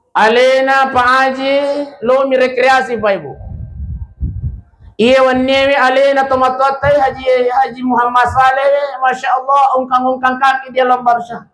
Alena Pak Haji lo mi rekreasi Pak Ibu. Iya wanewi alena tomatotai Haji Muhammad Saleh, Masya Allah, ungkang-ungkang kaki di alam barsha.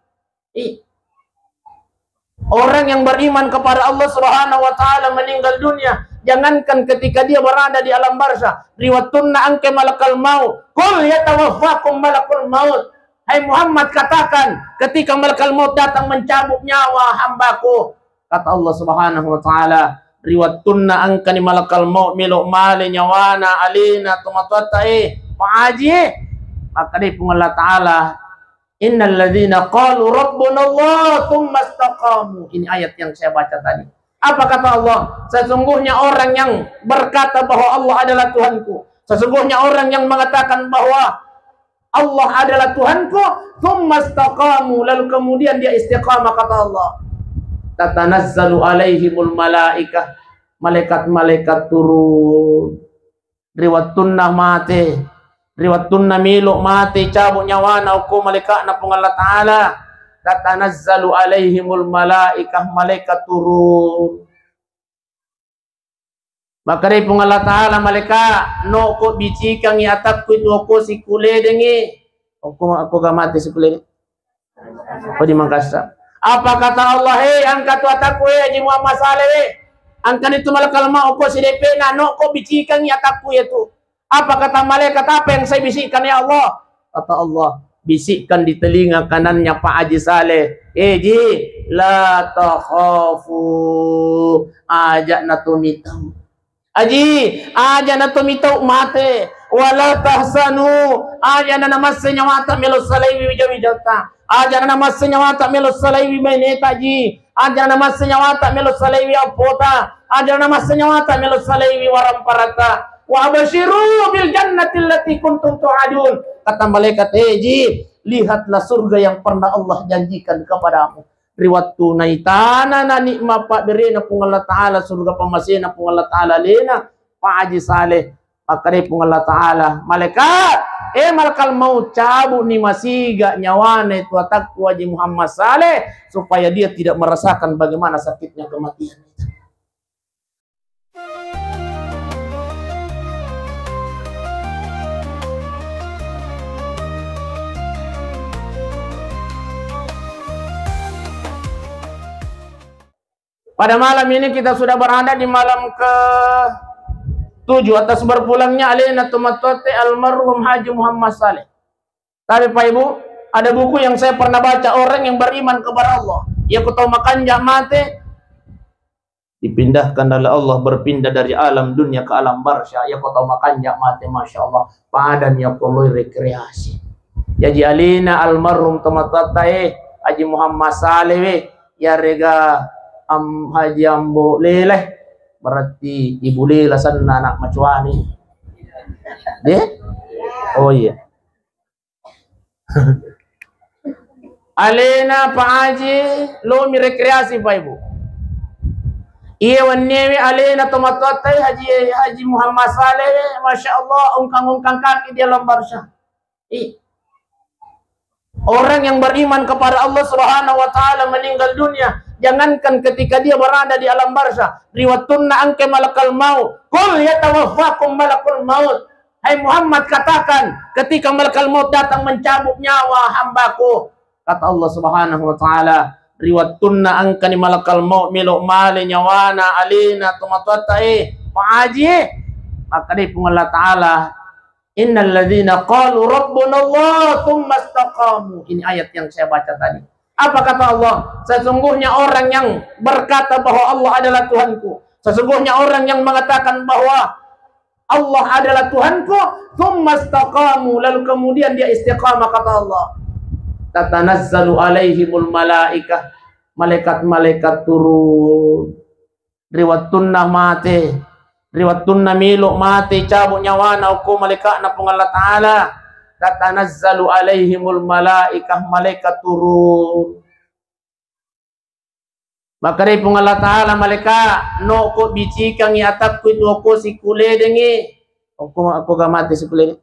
Orang yang beriman kepada Allah Subhanahu wa taala meninggal dunia, jangankan ketika dia berada di alam barzah, riwatunna anke malakal maut, qul yatawaffakum malakul maut. Hai Muhammad, katakan ketika malakal maut datang mencabut nyawa hambaku, kata Allah Subhanahu wa taala, riwatunna angkani malakal maut miluk male nyawana alina tumatatai paaji. Maka di Allah taala, innal ladzina qalu rabbuna Allah tsumma istaqamu. Ini ayat yang saya baca tadi. Apa kata Allah? Sesungguhnya orang yang berkata bahwa Allah adalah Tuhanku, sesungguhnya orang yang mengatakan bahwa Allah adalah Tuhanku, tsumma istaqamu, lalu kemudian dia istiqamah, kata Allah, tatanazzalu alaihimul malaikah, malaikat-malaikat turun, riwatunna mate, riwatunna miluk mati cabut nyawana hukum malaikat na pung Allah Ta'ala, tatanazzalu alaihimul malaikah, malaikat turun. Maka dari pung Allah Ta'ala malaikat no ko bicikang iatak kuit ko si kule dengi aku gamati si kule o di Makassar. Apa kata Allah? Hei angkat atakku Haji Muhammad Saleh, angkat itu malakal maut ko si DP na no ko bicikang iatakku itu. Apa kata malaikat? Apa yang saya bisikkan ya Allah? Kata Allah, bisikkan di telinga kanannya Pak Haji Saleh, Ji, la takhafu, ajak natumitau. Haji, ajak natumitau mate, wala tahsanu, ajak nanamasnya mata melo salaiwi wijawidata, ajak nanamasnya mata melo salaiwi meneta ji, ajak nanamasnya mata melo salaiwi apota, ajak nanamasnya mata melo salaiwi waramparata. Wa abashiru bil jannati allati kuntum tu'adun. Kata malaikat, Ji, lihatlah surga yang pernah Allah janjikan kepadamu. Riwat tunaitana na nikma Pak Birina pung Allah Ta'ala, surga pamasina pung Allah Ta'ala lena Pak Haji Saleh. Maka pung Allah Ta'ala malaikat, malakal mau cabut ni masiga nyawana itu atakku Haji Muhammad Saleh, supaya dia tidak merasakan bagaimana sakitnya kematian itu. Pada malam ini kita sudah berada di malam ke-7 atas berpulangnya alena tumatote almarhum Haji Muhammad Saleh. Tapi Pak Ibu, ada buku yang saya pernah baca, orang yang beriman kepada Allah, ia kutau makan mate, dipindahkan oleh Allah, berpindah dari alam dunia ke alam barzah. Ia kutau makan mate, Masya Allah, padan ya perlu rekreasi. Jadi alena almarhum tumatote Haji Muhammad Saleh, ya rega Haji Ambo Leleh, berarti ibu Lela sana anak macuani deh. Oh iya. Alena Pak Haji lo mi rekreasi Pak Ibu. Iya wanewi alena tomatotai Haji Muhammad Saleh, Masya Allah, ungkang-ungkang kaki di alam barzah. Orang yang beriman kepada Allah Subhanahu wa taala meninggal dunia, jangankan ketika dia berada di alam barzah, riwatunna anke malakal maut, qul yatawaffakum malakul maut. Hai Muhammad, katakan ketika malakal maut datang mencabut nyawa hambaku, kata Allah Subhanahu wa taala, riwatunna angkani malakal maut miluk male nyawana alina tumatatai paaji. Maka di Allah Ta'ala, innal ladzina qalu rabbuna Allah tsumma istaqamu. Ini ayat yang saya baca tadi. Apa kata Allah? Sesungguhnya orang yang berkata bahwa Allah adalah Tuhanku, sesungguhnya orang yang mengatakan bahwa Allah adalah Tuhanku, tsumma istaqamu, lalu kemudian dia istiqamah, kata Allah, tatanazzalu alaihimul malaikah, malaikat-malaikat turun, riwatunna mate, riwatunna miluk mati cabut nyawana hukum malaikat na pung Allah Ta'ala, tatanazzalu alaihimul malaikah, malaikat turun. Maka dari pung Allah Ta'ala malaikat no ko bicikang iatak kuit ko si kule dengi aku gamati si kule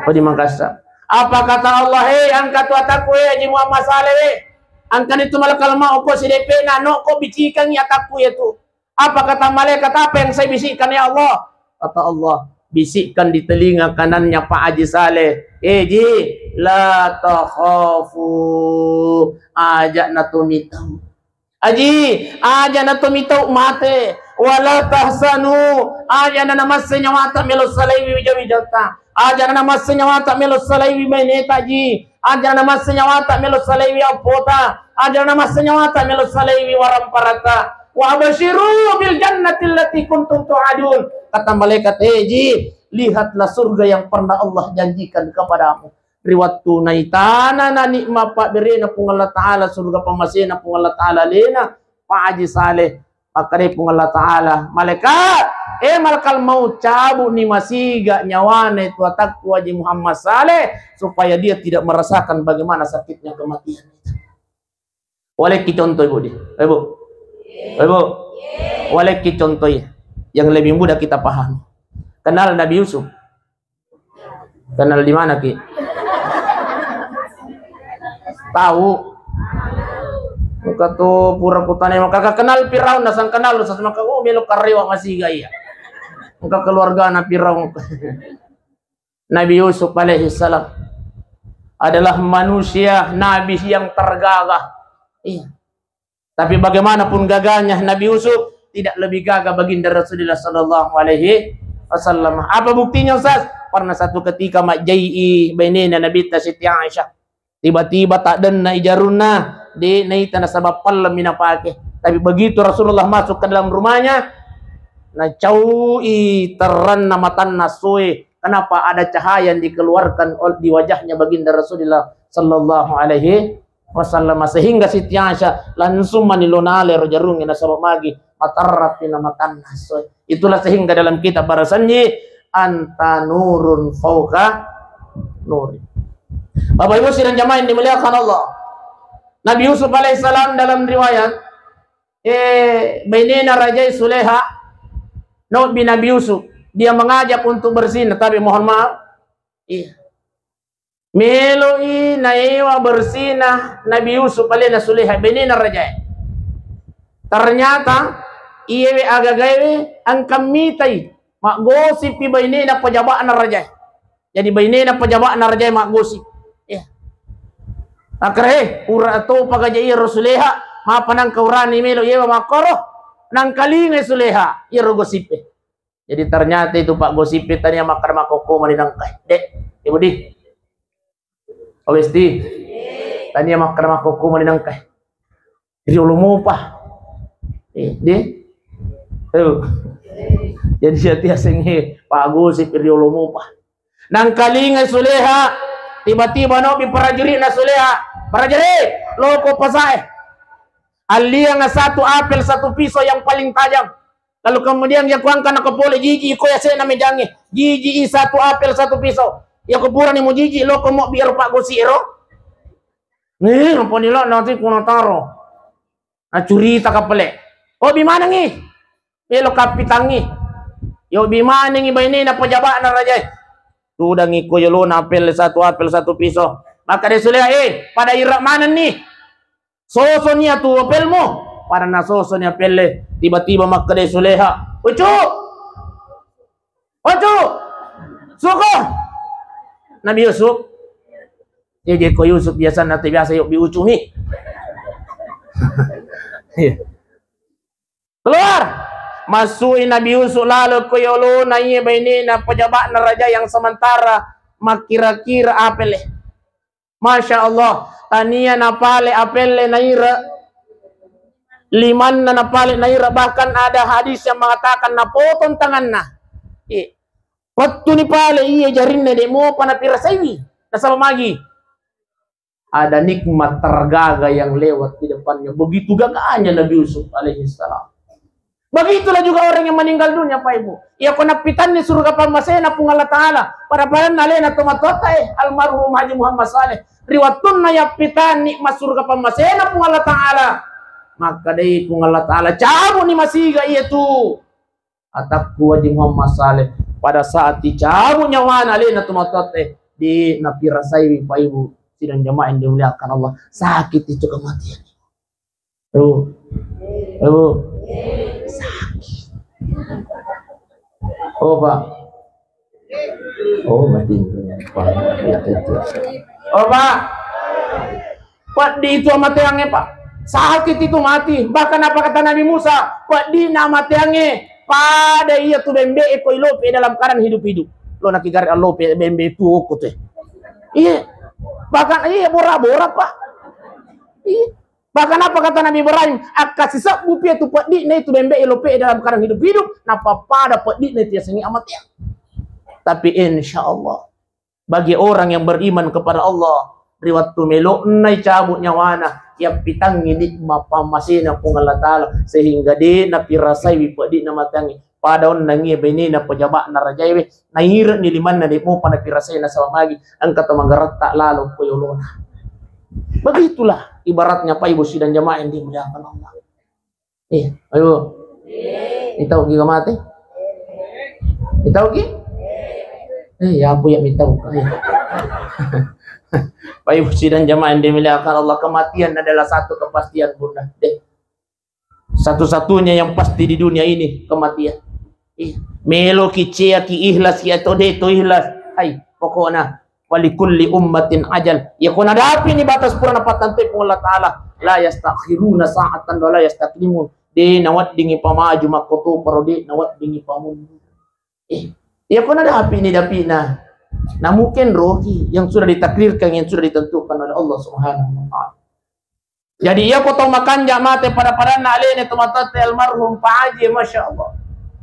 o di Makassar. Apa kata Allah? Hei angkat atakku Haji Muhammad Saleh, Angkan itu malakal mau ko si DP na no ko bisikan ya takku itu. Apa kata malaikat, apa yang saya bisikkan ya Allah? Kata Allah, bisikkan di telinga kanannya Pak Haji Saleh. Ji, la takhafu, ajak na tumitau. Haji, ajak na tumitau mate. Wala tahsanu, ajak na namasnya mata melo salaiwi wijawita. Ajak na namasnya mata melo salaiwi maineta ji. Ajak na namasnya mata melo salaiwi apota. Ajak na namasnya mata melo salaiwi waramparata. Wa abashiru bil jannati allati kuntum tu'adun. Kata malaikat, ji, lihatlah surga yang pernah Allah janjikan kepadamu. Riwat tunai tanah na nikma Pak berena pung Allah Ta'ala surga pamasena pung Allah Ta'ala lena Pak Haji Saleh. Maka pung Allah Ta'ala malaikat, malakal mau cabut ni masiga nyawane itu atakku Haji Muhammad Saleh supaya dia tidak merasakan bagaimana sakitnya kematian itu. Boleh kita contoh ibu di, ibu. Ibu, boleh kita contoh yang lebih mudah kita paham. Kenal Nabi Yusuf? Kenal di mana ki? Tahu? Muka tu pura putane maka kenal Firaun nasang kenal usas maka melo karewa masih gaya. Muka keluarga na Firaun. Nabi Yusuf alaihi salam adalah manusia nabi yang tergagah. Iya. Tapi bagaimanapun gagahnya Nabi Yusuf tidak lebih gagah baginda Rasulullah sallallahu alaihi wasallam. Apa buktinya Ustaz? Pernah satu ketika majai bainina Nabi Siti Aisyah. Tiba-tiba tak denna ijaruna di naita nasabab pallam minapake. Tapi begitu Rasulullah masuk ke dalam rumahnya, na caui terranna matan nasui. Kenapa ada cahaya yang dikeluarkan di wajahnya baginda Rasulullah sallallahu alaihi wasallam, sehingga Siti Aisyah langsung manilonale rojarung ina sabab magi matarraf ina matan nasui. Itulah sehingga dalam kitab barasanji anta nurun fauqa nuri. Bapak Ibu sidang jamaah yang dimuliakan Allah, Nabi Yusuf alaihissalam dalam riwayat bainina Raja Suleha no bin Nabi Yusuf, dia mengajak untuk berzina, tapi mohon maaf meloi naiwa berzina Nabi Yusuf alaihi Suleha bainina Raja. Ternyata iye agagawe ang kamitai mak gosip di bainina pejabat na Raja. Jadi bainina pejabat na Raja mak gosip. Akhirnya ura atau pagajai Rasuleha mapanang kaurani melo yewa makoro nang kalinga Suleha iro gosipe. Jadi ternyata itu Pak gosipe tanya makar makoko maninangkai. Dek, ibu di. Awes di. Tanya makar makoko maninangkai. Iri ulumu pa. Di. Jadi siya sengi Pak gosip iri ulumu pa. Nang kalinga Suleha tiba-tiba no prajurit na Suleha. Prajurit, loko pasai. Alia nga satu apel satu pisau yang paling tajam. Lalu kemudian dia kuangkan na kapole jiji ko ya sena mejangi. Jiji satu apel satu pisau. Ya kupura ni mo jiji loko mo biar Pak Gosiro. Nih, apa nila nanti kuna taro. Na curita kapale. O bimana ngi? Melo kapitangi. Yo bimana ngi bayni na pejabat na Raja. Sudah ngiko yo na apel satu pisau. Maka dia Suleha, pada irak mana nih? Sosonya tuh apelmu. Pada na sosonya apelle. Tiba-tiba maka dia Suleha. Ucu! Suko! Nabi Yusuf. Jadi ko Yusuf biasa nanti biasa yuk biucu nih. Keluar! Masukin Nabi Yusuf lalu ko yolo na iya baini na pejabat na Raja yang sementara makira-kira apelle. Masya Allah, tania napale apelle naira, liman na napale naira, bahkan ada hadis yang mengatakan napotong tangan na. Waktu ni pale iya jarinna demo panapirasawi, nasaba magi. Ada nikmat tergaga yang lewat di depannya. Begitu gagahnya Nabi Yusuf alaihissalam. Begitulah juga orang yang meninggal dunia Pak Ibu. Ia konapitan ni surga pamasena pung Allah Ta'ala. Para nalena tomatotai almarhum Haji Muhammad Saleh. Riwatun na yapitan nikmat surga pamasena pung Allah Ta'ala. Maka dari pung Allah Ta'ala cabut ni masiga ia tu. Atakku Haji Muhammad Saleh. Pada saat dicabut nyawa nalena tomatotai di napirasai Pak Ibu. sidang jamaah yang dimuliakan Allah. Sakit itu kematian. Tuh. Sakit. Oh, Pak. Oh, mati itu. Oh, Pak. Pak di itu mati yang Pak. Sakit itu mati. Bahkan apa kata Nabi Musa? Pak di nama tiangnya pada iya tu bembe eko ilope dalam keadaan hidup-hidup. Lo nak kigar alope bembe tu okut eh. Iya. Bahkan iya bora-bora Pak. Iya. Bahkan apa kata Nabi Ibrahim? Akasisa bupia tu Pak di na itu bembe ilope dalam keadaan hidup-hidup. Napa pada Pak di na tiasani amat ya. Tapi insya Allah bagi orang yang beriman kepada Allah, riwayat melo nai cabut nyawana yang pitang ini mapa masih na pung Allah Taala sehingga di na pirasai wipadi na matangi pada on nangi beni na pejabat na rajai na hir ni liman na di mo pana pirasai na sawamagi ang katamangarat tak lalu koyolona. Begitulah ibaratnya Pak Ibu sidang jamaah yang dimuliakan Allah. Ayo. Itaw gi mati. Itaw gi? Ya aku yang minta buka. Pak Ibu sidang jamaah yang dimuliakan Allah, kematian adalah satu kepastian Bunda. Satu-satunya yang pasti di dunia ini kematian. Melo ki cia ki ikhlas ki atau to ikhlas. Hai, pokoknya walikulli ummatin ajal. Ya kuna dapi ni batas purana patante pun Allah Taala. La yastakhiruna sa'atan wa la yastaqdimun. De nawat dingi pamaju makoto parodi nawat dingi pamun. Ya kuna dapi ni dapina. Nah mungkin rohi yang sudah ditakdirkan, yang sudah ditentukan oleh Allah Subhanahu wa Ta'ala. Jadi ia kau makan jamate pada na alene tomatate almarhum Pak Haji, masya Allah.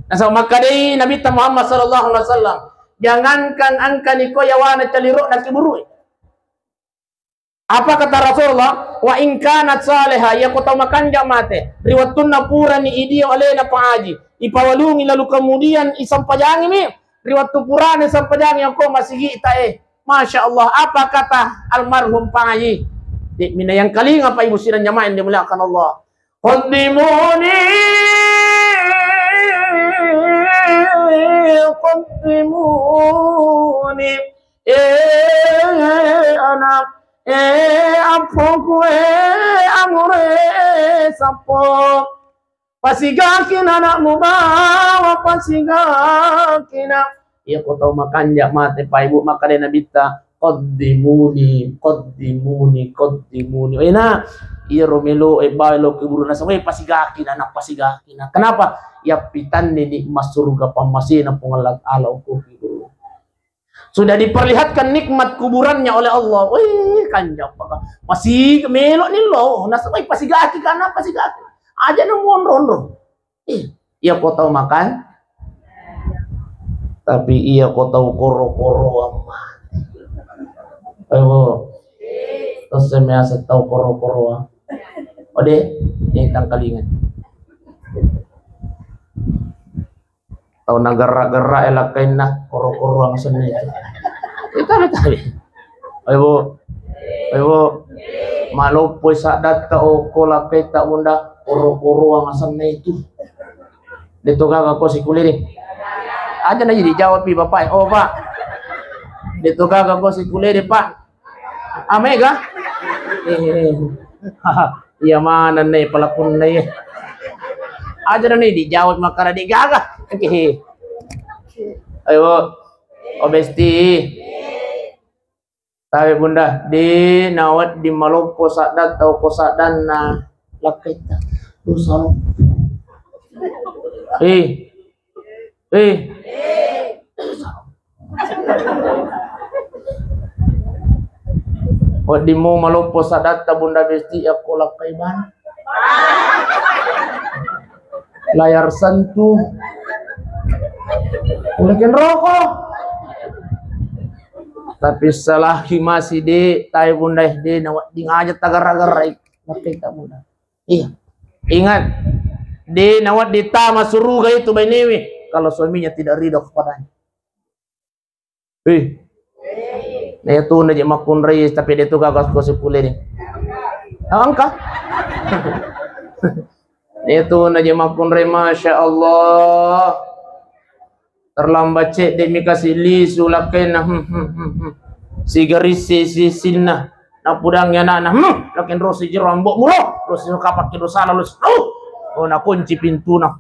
Nah so maka dei Nabi Muhammad sallallahu alaihi wasallam, jangankan angka niko yawana caliro na kiburu. Apa kata Rasulullah? Wa in kanat salihah, ia kau makan jamate riwatun pura ni idi alena Pak Haji. Ipawalungi lalu kemudian isampajangi mi riwayat Purana sampai yang kau masih kita masya Allah. Apa kata almarhum Pak Haji? Mina yang kali ngapa Ibu sidang jamaah yang dimuliakan Allah? Qaddimuni anak ampuku amure sapo pasigakin anakmu bawa pasigakin. Ya kau tahu makan jak mati Pak Ibu maka dia Nabi ta qaddimuni. Enak iya romelo bailo keburu nasa pasigakin anak pasigakin. Kenapa? Ya pitan ni mas surga pamasina pengalat ala uku. Sudah diperlihatkan nikmat kuburannya oleh Allah. Wih kanjak masih melok ni lo nasa pasigakin anak pasigakin. Aja nungguan rondo. Iya kau tahu makan, tapi iya kau tahu koro-koro amat. Ayo, terus saya tahu koro-koro. Ode, yang tangkalingan. Tahu nagara-gara elakain nah koro-koro ang seni itu. Itu. Ayo, malu pun sadat kau kola peta bunda. Koro-koro ang asam na itu. Dito kakak ko si Kuliri. Aja na dijawab pi Bapak. Oh Pak. Dito kakak ko si Kuliri Pak. Amega? Iya mana nih pelakon nih. Aja na nih dijawab makara di gagah. Ayo. Obesti. Tapi bunda di nawat di Malopo sadat tau kosadan na lakita. Dosa. Wadi mo Malopo sadat ta bunda besti aku lakai ban. Layar sentuh. Ulekin rokok. Tapi salah masih di tay bunda di nawat di ngajat tagar-agar lakita bunda. Iya. Ingat, di nawat di tama suruga itu bainewi kalau suaminya tidak ridho kepadanya. Nah itu naji makun reis tapi dia tu gagas gosip pule ni. Angka. Itu naji makun reis masya Allah. Terlambat cek demi kasih li sulaken si garis si sinna Na pudangnya anak lakin rosi jerambok mulo, rosi kapak kilo salah lus. Oh na kunci pintu na.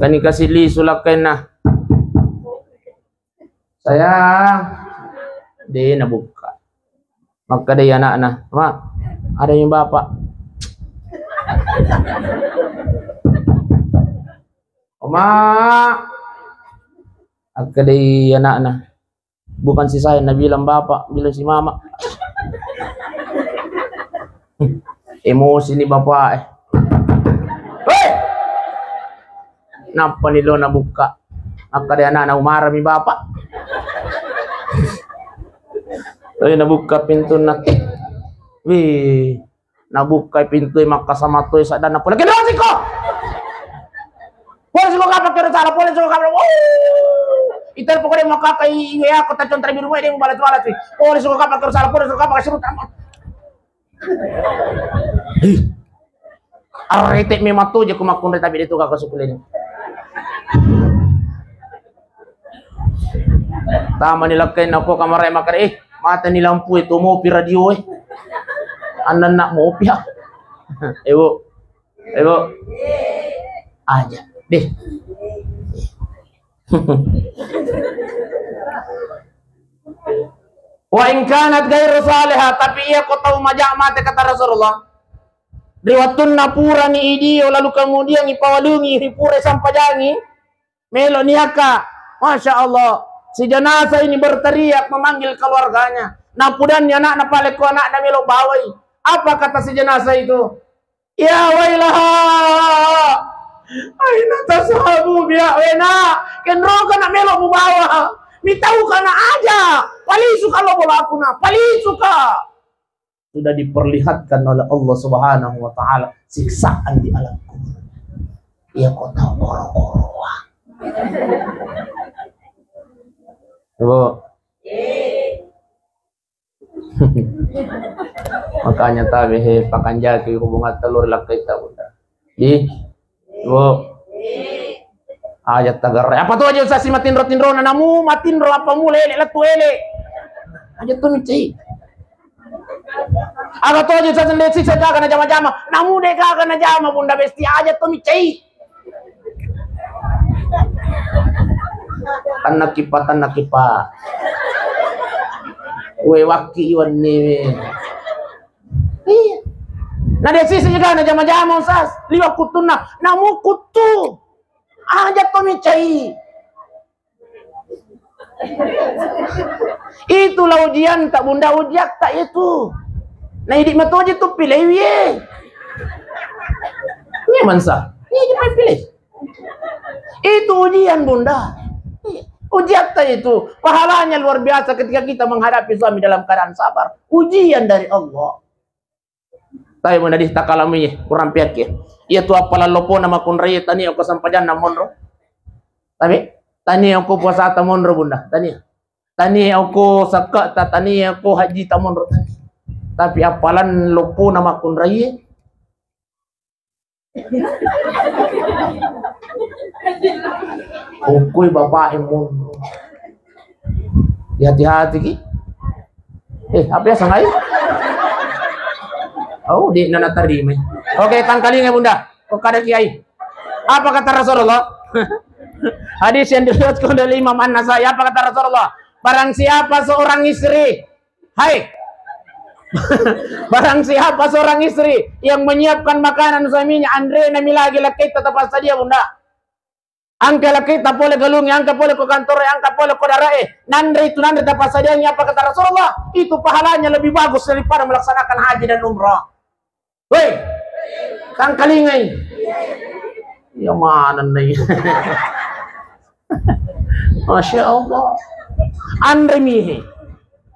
Kani kasih li sulakan na. Sayang, dia nabuka. Maka dia anak-anak, mak, ada yang bapak. Oma, maka dia anak-anak. Bukan si saya, bilang bapak, bilang si mama. Emosi ni bapak. Hei! Napa ni lo nabuka? Maka dia anak-anak marah mi bapak. Lalu nabuka pintu nak, wih, nabuka pintu maka sama tu sadana pula kedua siko. Polisi kau kapal kira salah, polisi kau kapal. Itar pokoknya maka kai ya kota contoh di rumah dia mau balas sih. Polisi kau kapal kira salah, polisi kau kapal kasih utama. Arete memang tu je kumakun tapi itu kakak suku ini. Tama nilakain ako kamar makan mata ni lampu itu mau pi radio anak nak mau pi ibu aja deh. Wa in kanat ghairu salihah, tapi ia kau tahu majak mata kata Rasulullah riwatun napura ni idio lalu kemudian ipawalungi hipure sampajangi melo niaka. Masya Allah, si jenazah ini berteriak memanggil keluarganya. Napudannya anak napale ko anak na melo bawai. Apa kata si jenazah itu? Ya wailaha, aina tasabu biya wena. Kenro kana melo bubawa. Mitau kana aja. Palisu kalau bola aku na, palisu ka. Sudah diperlihatkan oleh Allah Subhanahu wa taala siksaan di alam kubur. Ya kau tahu koro-koroa. Ibu. Makanya tabi pakan jaki hubungan telur lakai tak bunda. Ibu. Ajat tagar. Apa tu aja usah si matinro namu matinro apa mule lele tu ele. Ajat tu mici. Aga tu aja usah sendiri sih saja kana jama-jama. Namu deka kana jama bunda besti ajat tu mici. Tanah kipa we waki iwan ni na desi juga na jama-jama usas liwa kutuna namu kutu aja to micai. Itulah ujian tak bunda ujiak tak itu na hidik matu aja tu pilih ye ni mansa ni aja pilih itu ujian bunda. Ujian itu pahalanya luar biasa ketika kita menghadapi suami dalam keadaan sabar. Ujian dari Allah. Tapi bunda di takalami kurang piak. Ia tu apalah lopo nama kunraya tani aku sampajan namonro. Tapi tani aku puasa tamonro bunda. Tani aku sakak tani aku haji tamonro. Tapi apalan lopo nama kunraya. Ukui bapak imun. Hati-hati ki. Apa ya sangai? Oh, di nana terima. Oke, tangkali nggak bunda? Oh, kada kiai. Apa kata Rasulullah? Hadis yang diriwayatkan oleh Imam An-Nasai. Apa kata Rasulullah? Barang siapa seorang istri, barang siapa seorang istri yang menyiapkan makanan suaminya, Andre nami lagi laki tetap saja bunda. Angka laki tak boleh galungi, angka boleh ke kantor, angka boleh ke darai. Nandre itu nandre dapat saja. Apa kata Rasulullah? Itu pahalanya lebih bagus daripada melaksanakan haji dan umrah. Woi, kang kalingai. Ya mana nih? Masya Allah. Andre mihi.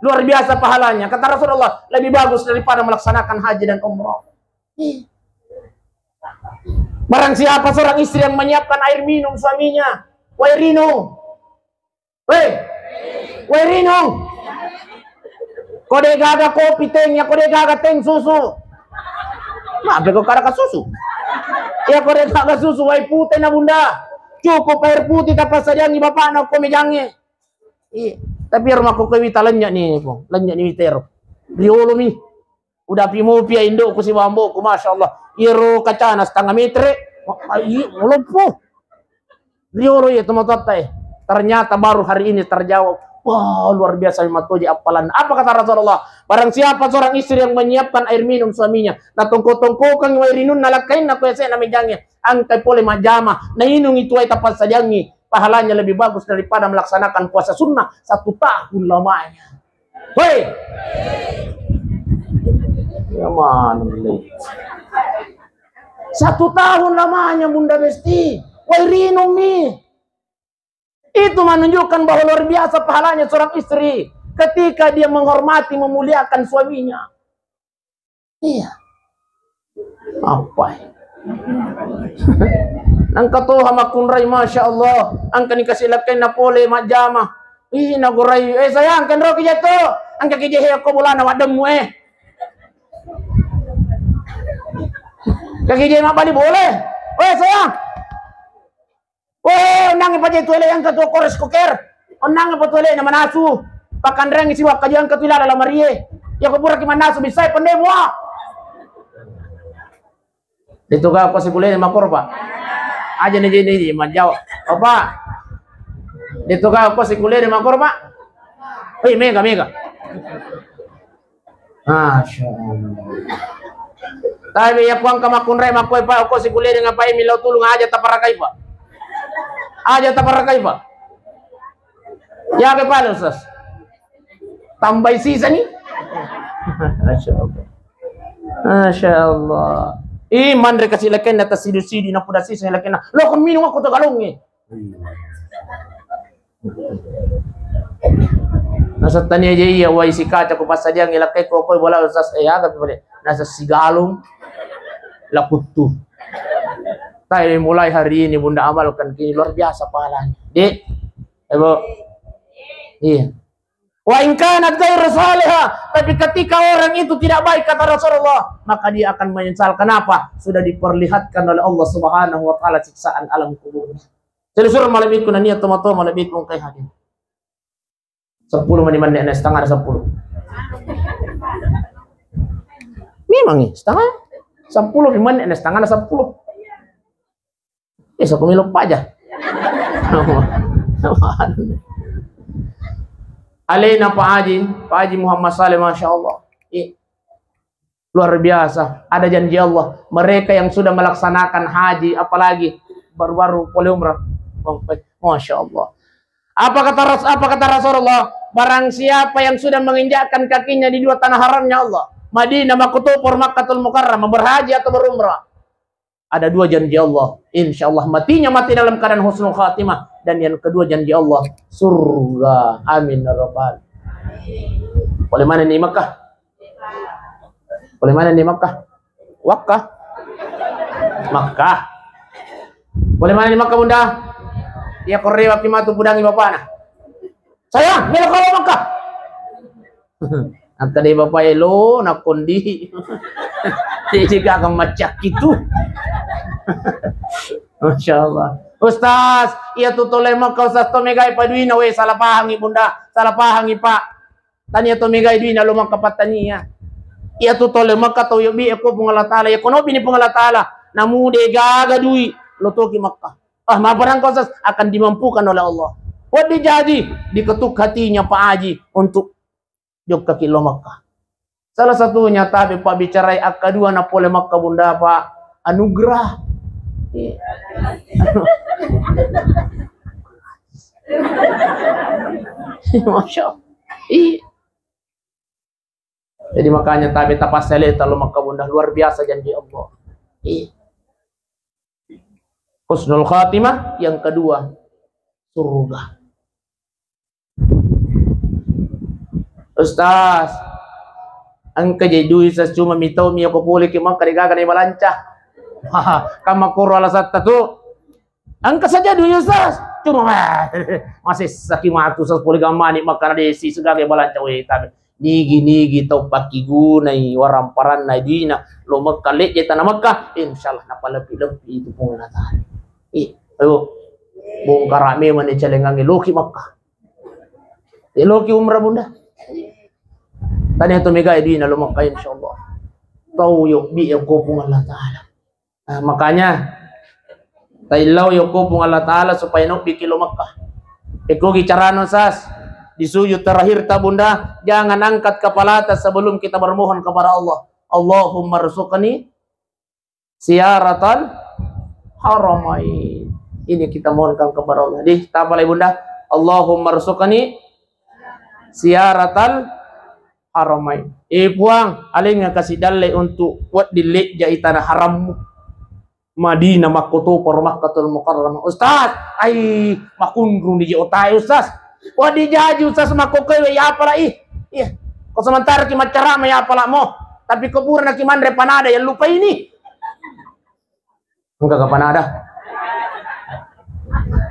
Luar biasa pahalanya. Kata Rasulullah, lebih bagus daripada melaksanakan haji dan umrah. Barang siapa seorang istri yang menyiapkan air minum suaminya, Wairino, Wairino, kode gaga kopi tengnya, kode gaga teng susu, maaf kok karena susu, ya kode gaga susu, wai putih na bunda, cukup air putih tak saja ni bapak nak komejangnya, Tapi rumah ko kawi talanya ni po. Lanya ni mitero. Riolo mi. Udah pimo pia indo ko si bambo ko masyaallah. Iro kacana setengah meter. Ai ulo po. Riolo ya teman-teman. Ternyata baru hari ini terjawab. Wah, luar biasa matoji apalan. Apa kata Rasulullah? Barang siapa seorang istri yang menyiapkan air minum suaminya, na tongko-tongko kang wairinun nalakain na kuese na medangnya, angkai pole majama, na inung itu ay tapat sajangi, pahalanya lebih bagus daripada melaksanakan puasa sunnah 1 tahun lamanya. Hei! Ya mana boleh. 1 tahun lamanya Bunda Besti. Wairinung nih. Itu menunjukkan bahwa luar biasa pahalanya seorang istri ketika dia menghormati, memuliakan suaminya. Iya. Apa? Angka tuh hamakunrai, masya Allah. Angka dikasih lakai na pole majama. Ih nagurai. Sayang kan roki jatuh. Angka kijehe aku bulan wademu Kaki jehe mabali boleh. Sayang. Onang pa jay tuwele yang katuwa kores koker. Onang pa tuwele na manasu. Pakandreng isi wak kajian katuwila la marie. Ya kubura ki manasu bisay pandai mo. Dito ka ako si kulay makor pa. Aja ni jini manjaw. Opa. Dito ka ako si kulay makor pa. Mega. Masyaallah. Tapi ya kuang kamakunray makoy pa ako si kulay nga pa milaw tulong aja taparakay pa. Aja taparakay pa. Ya ke palo sas. Tambah sisa nih. Masya Allah. Iman mereka silakan atas sidi na puda sisa silakan. Lo kan minum aku tagalong Nasa tanya aja iya wa isi kaca ko pas saja ngilakay ko bola sas aga pale. Nasa sigalong lakutu. Tayo mulai hari ini Bunda amalkan kini luar biasa pahalanya. Dek, Ibu. Iya. Wa in kanat ghairu salihah, tapi ketika orang itu tidak baik kata Rasulullah, maka dia akan menyesal. Kenapa? Sudah diperlihatkan oleh Allah Subhanahu wa taala siksaan alam kubur. Jadi suruh malam itu niat tomato malam itu kai hadir. 10 menit setengah 10. Memang nih, setengah 10 menit setengah 10. Aku milok aja. Alaina Pak Haji Muhammad Saleh, masya Allah. Luar biasa. Ada janji Allah. Mereka yang sudah melaksanakan haji, apalagi baru-baru boleh umrah. Masya Allah. Apa kata Rasulullah? Barang siapa yang sudah menginjakkan kakinya di 2 tanah haramnya Allah, Madinah, Makutupur, Makkatul Mukarramah, berhaji atau berumrah, ada 2 janji Allah. Insya Allah matinya mati dalam keadaan husnul khatimah. Dan yang kedua janji Allah, surga. Amin ya rabbal. Boleh mana di Makkah? Boleh mana di Makkah? Wakkah? Makkah. Boleh mana di Makkah Bunda? Ya korre waktu matu pudangi bapak nah. Sayang, mila kalau Makkah. Angka deh bapak elo nak kondi. Jadi gak akan macak gitu. Masya Allah. Ustaz, iya tutulay Makkah Ustaz tomegay pa duina we salah pahangi Bunda, salah pahangi Pak. Tanya tomegay duina lumang kapataniya. Iya tutulay Makkah to yobi ako pungalatala, ya kono bini pungalatala. Namude gaga dui lotoki Makkah. Maafkan kau Ustaz, akan dimampukan oleh Allah. Wadi jadi diketuk hatinya Pak Haji untuk jog ke kilo Makkah. Salah satunya tapi Pak bicarai akadua na pole Makkah Bunda Pak anugerah. Masya Allah. Jadi makanya tapi tapasele kalau Makkah Bunda luar biasa janji Allah. Husnul khatimah, yang kedua surga. Ustaz, angka jadi duit cuma mitau mi aku pulih ke Makkah digagan di balancah. Kama kuro alasat tu. Angka saja duit Ustaz. Cuma masih sakimatu Ustaz pulih gamani Makkah desi sebagai balancah we tapi nigi tau paki gunai waramparan na dina lo Makkah lek je tanah Makkah insyaallah napalepi-lepi itu pengenatan. Ayo bongkar rame mana celengangi loki Makkah. Loki umrah bunda. Tadi itu mega di na lumak kain insyaallah. Tahu yuk bi yakupung Allah Taala. Nah, makanya tailaw yakupung Allah Taala supaya nok bikin Makkah. Eko gicarano sas di sujud terakhir ta bunda, jangan angkat kepala atas sebelum kita bermohon kepada Allah. Allahumma rzuqni ziyaratal haramain. Ini kita mohonkan kepada Allah. Di tapalai bunda, Allahumma rzuqni ziyaratal haramain. Puang aling nga kasih dalle untuk buat dilek jaitan harammu. Madinah Makkoto por Makkatul Mukarramah. Ustaz, ai makundrung di otai ustaz. Wah di jaju ustaz makoke ya apala ih. Iya. Kau sementara ki macara ya apala mo. Tapi kuburan ki mandre panada yang lupa ini. Enggak ke panada.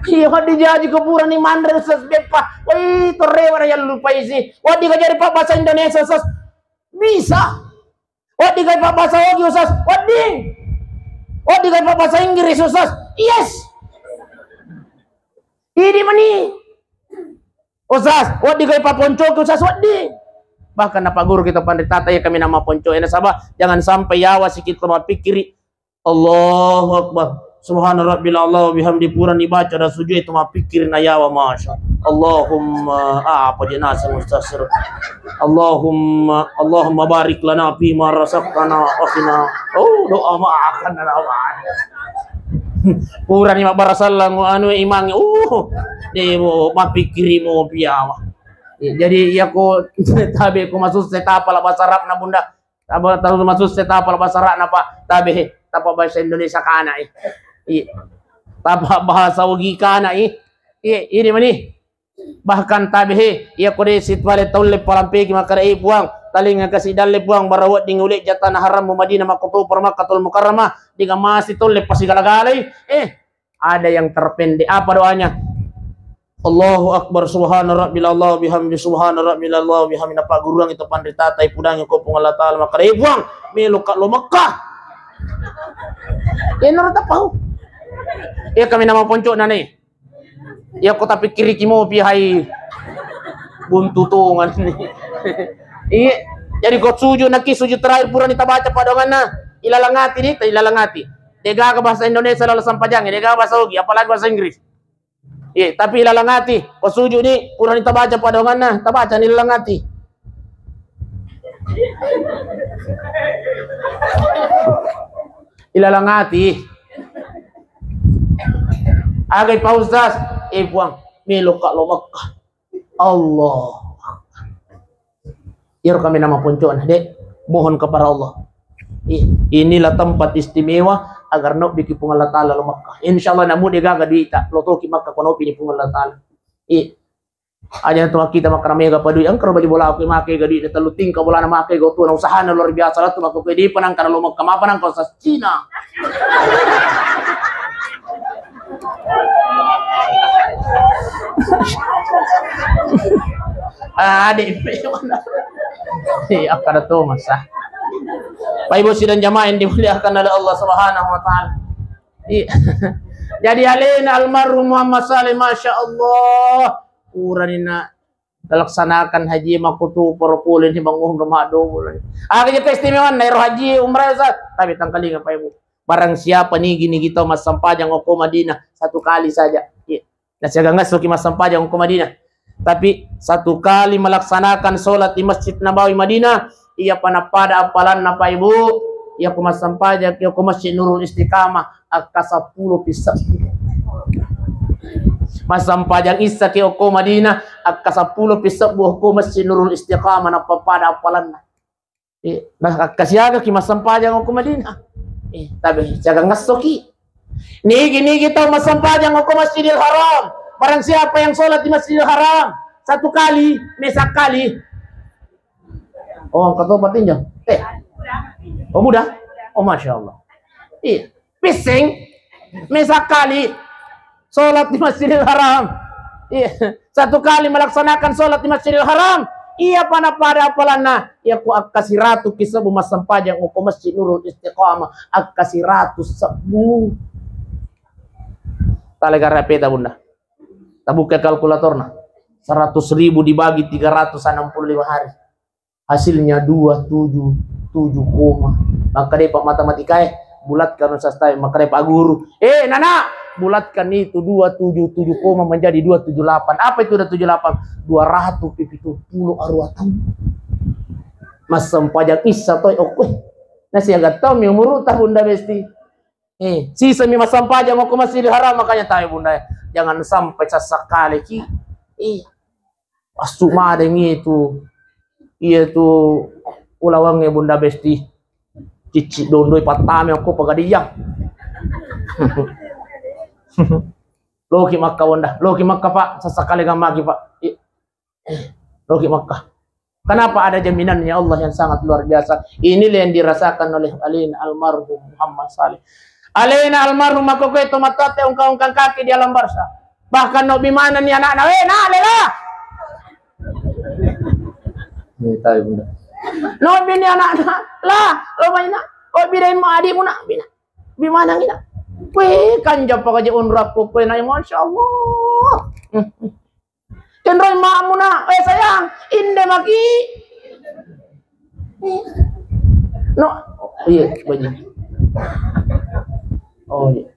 Iya wah di jaju kuburan ni mandre ustaz bepa. Wah torrewa yang lupa isi. Wah di kajari pak bahasa Indonesia ustaz. Bisa. Wah di kajari pak bahasa Ogi ustaz. Wah ding. Oh di kaya bahasa Inggris ustaz. Yes. Ini mani. Ustaz, oh di kaya ponco ustaz wadi. Bahkan apa guru kita pandai tata ya kami nama ponco ini sabah jangan sampai yawa sikit sama pikiri. Allahu Akbar. Subhana rabbil Allah bihamdi pura dibaca dan sujud itu mah pikirin ayawa masya. Allahumma apa dia nasir mustasir. Allahumma barik lana fi ma razaqtana wa qina. Oh doa mah akan lawan. Pura ni barasallahu anu imang. Dia mau mapikiri mau piawa. Jadi ya ko tabe ko masuk setapa la bahasa Arab na bunda. Tahu masuk setapa la bahasa Arab na pak tabe tapa bahasa Indonesia kana tapa bahasa ugi kana ini mani. Bahkan tabihi ia kode sitwale taulle parampe ki makara puang talinga kasih dalle puang barawat ding ulik jatana haram Madinah Makkoto por Makkatul Mukarramah diga masih tolle pasigala-galai ada yang terpendek apa doanya Allahu Akbar subhana rabbil Allah bihamdi subhana rabbil Allah bihamdi pak gurang itu pandita tai pudang ko pung Allah taala makara puang meluka lo Makkah nurut apa kami nama ponco nane. Ya kota pikir kimo pihai buntutungan iya jadi kau sujud naki sujud terakhir pura kita baca padongan na ilalangati ni ta ilalangati dega ke bahasa Indonesia lalu sampajang dega bahasa Ogi apalagi bahasa Inggris iya tapi ilalangati kau sujud ni pura kita baca padongan na ta baca ni ilalangati ilalangati agay pa ustaz puang miluka lo Makkah Allah ir kami nama poncoan dek mohon kepada Allah inilah tempat istimewa agar nok bikin pung Allah taala lo Makkah insyaallah namu degaga duita lo toki Makkah kono pini pung Allah taala aja tu kita makara mega padu ang karo bali bola aku make gadi de telu tingka bola na make go tu na usaha na luar biasa lah tu mako pedi penangkan lo Makkah mapan ang sa Cina. Adik mana? Akan itu masa. Pak Ibu sidang jamaah yang dimuliakan oleh Allah Subhanahu Wa Taala. Jadi alina almarhum Muhammad Saleh, masya Allah, uranina laksanakan haji Makkoto perpulin hibang rumah dulu. Akhirnya keistimewaan naik haji umrah Ustaz, tapi tangkali Pak Ibu. Barang siapa nih gini kita mas sampajang ke Madinah satu kali saja. Nah saya nggak suki mas sampajang ke Madinah. Tapi satu kali melaksanakan sholat di Masjid Nabawi Madinah, ia pada apalan napa Ibu, ia ke mas sampajang, ia ke Masjid Nurul Istiqamah, akka 10 pisah. Mas sampajang isa ke Madinah, akka 10 pisah buah ke Masjid Nurul Istiqamah napa pada apalan. Nah kasiaga ki mas sampajang ke Madinah. Tapi jangan ngasoki. Nigi kita masampajang ke Masjidil Haram. Barang siapa yang sholat di Masjidil Haram satu kali, mesak kali. Oh, kata batinja. Oh mudah. Oh masya Allah. Iya. Pising mesak kali sholat di Masjidil Haram. Iya. Satu kali melaksanakan sholat di Masjidil Haram. Iya pada apalana ya ku akasi ratu kisah mas sampajang ke Masjid Nurul Istiqamah akasi ratu sebu talegara peta bunda tabuka kalkulatorna 100.000 dibagi 365 hari. Hasilnya 277, maka dia Pak Matematika bulatkan sastai, maka dia Pak Guru. Nana, bulatkan itu 277, menjadi 278. Apa itu 278? 270 arwah tahun. Mas sempajak isa toy oke. Nasi agak tahu mi umur tahun Bunda Besti. Sisa mi mas sampajak mau ke Masjidil Haram, makanya tahu Bunda. Jangan sampai sesekali ki. Asuma ada itu. Iya tuh ulawangnya Bunda Besti. Cici dondoi patame aku pagadiyang. Loki Makkah Bunda, Loki Makkah Pak, sesekali gamagi Pak. Loki Makkah. Kenapa ada jaminannya Allah yang sangat luar biasa. Inilah yang dirasakan oleh Alina almarhum Muhammad Saleh. Alina almarhum aku itu matate ungkang kaki di alam barsa. Bahkan no bimana nih anak-anak, nah lelah. Ini tahu Bunda. No bini anak-anak lah, lo main nak. Oh bidain mau adik mu nak bina. Bimana ngina? Weh kan japa aja unrap ko na masya Allah. Kendroy makmu nak, sayang, inde maki. No, iya baju. Oh iya.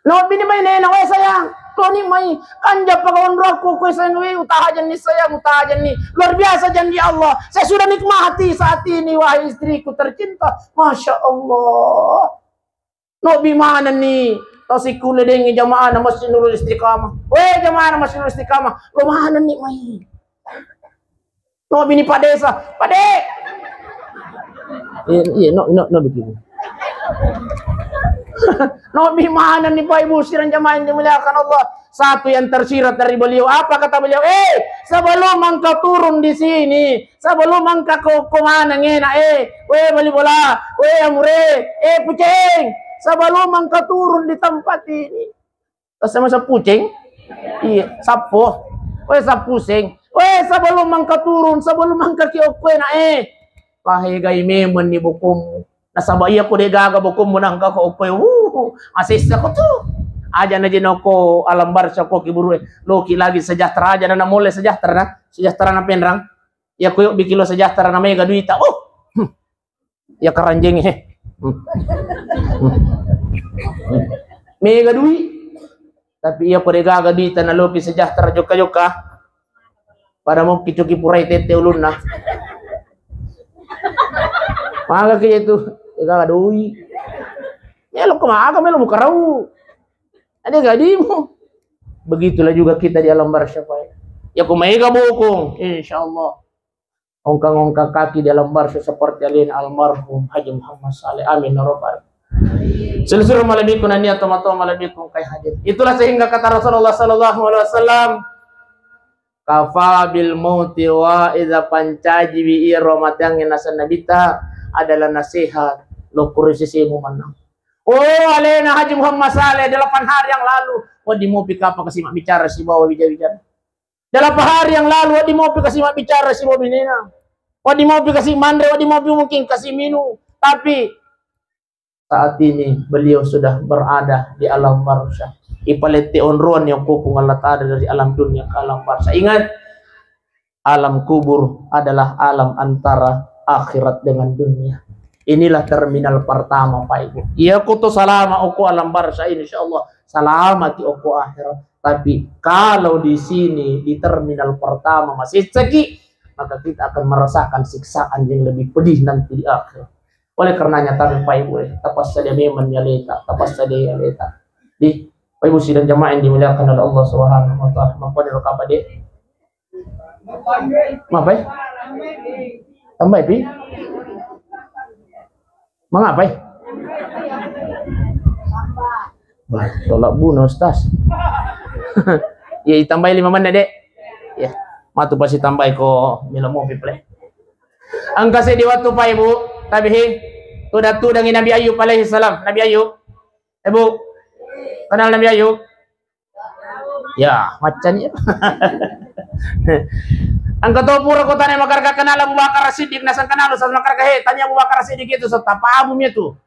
No bini main enak sayang. Kloni mai kanja pagawan roko ko sayang we utahajan ni sayang utahajan ni luar biasa janji Allah. Saya sudah nikmati saat ini wahai istriku tercinta. Masya Allah. No bimana nih? Tasi kule dengi jamaah na Masjid Nurul Istiqamah. Weh jamaah na Masjid Nurul Istiqamah. Lo mana nih mai? No bini Pak Desa, Pak Dek. Iya no begini. No bimana nih Pak Ibu siran jamaah yang dimuliakan Allah. Satu yang tersirat dari beliau, apa kata beliau? Sebelum engkau turun di sini, sebelum engkau ke mana ngena, weh beli bola, weh amure, pucing, sebelum engkau turun di tempat ini. Sama pucing, iya, sapo, weh sapusing, weh sebelum engkau turun, sebelum engkau kiokena, pahe gai memang ni bukum. Nasabay ako de gaga bukum mo nang kako okoy. Asis ako tu. Aja na jinoko alam barsa ko kiburu. Loki lagi sejahtera aja na mole sejahtera na. Sejahtera na penrang. Ya kuyo bikilo sejahtera na mega duita. Ya karanjeng Mega duit. Tapi iya ko de gaga duita na loki sejahtera joka-joka. Para mo kicuki puray tete ulun na. Maka kayak itu gak doi. Melo kemana melo muka rau. Ada gadimu. Begitulah juga kita di alam barzakh. Ya kumaiga bukung, insyaallah. Ongkang-ongkang kaki di alam barzakh seperti almarhum Haji Muhammad Saleh. Amin ya rabbal alamin. Seluruh malaikat nania teman-teman malaikat kai hadir. Itulah sehingga kata Rasulullah sallallahu alaihi wasallam, kafa bil mauti wa idza pancaji bi iramat yang nasan nabita adalah nasihat lo kurisisimu menang. Alena Haji Muhammad Saleh 8 hari yang lalu di mau pika apa kasih mak bicara si bawa bicara 8 hari yang lalu di mau pika kasih mak bicara si bawa binena di mau pika kasih mandre di mau mungkin kasih minum, tapi saat ini beliau sudah berada di alam barzakh. Ipalete onruan yang kupung Allah Ta'ala dari alam dunia ke alam barzakh. Ingat, alam kubur adalah alam antara akhirat dengan dunia. Inilah terminal pertama Pak Ibu. Iya kutu salama oku alam barzakh ini insyaallah salamati oku akhirat. Tapi kalau di sini di terminal pertama masih segi, maka kita akan merasakan siksaan yang lebih pedih nanti di akhir. Oleh karenanya tapi Pak Ibu tapas saja memang yaleta, tapas saja yaleta. Di Pak Ibu sidang jamaah yang dimuliakan oleh Allah Subhanahu wa taala. Maka dia apa dek? Apa? Tambah pi? Mengapa? Bah, tolak bunuh Ustaz. Ya, tambah 5 menit dek. Ya, matu pasti tambah ko milomo piple. Angka saya di waktu Pak Ibu, tabihi tu dengan Nabi Ayub alaihi salam. Nabi Ayub. Ibu, kenal Nabi Ayub? Ya, macan ya. Angka to pura ko tanya makar kenal Abu Bakar Siddiq nasan kenal Ustaz makar tanya Abu Bakar Siddiq itu apa abumnya tuh.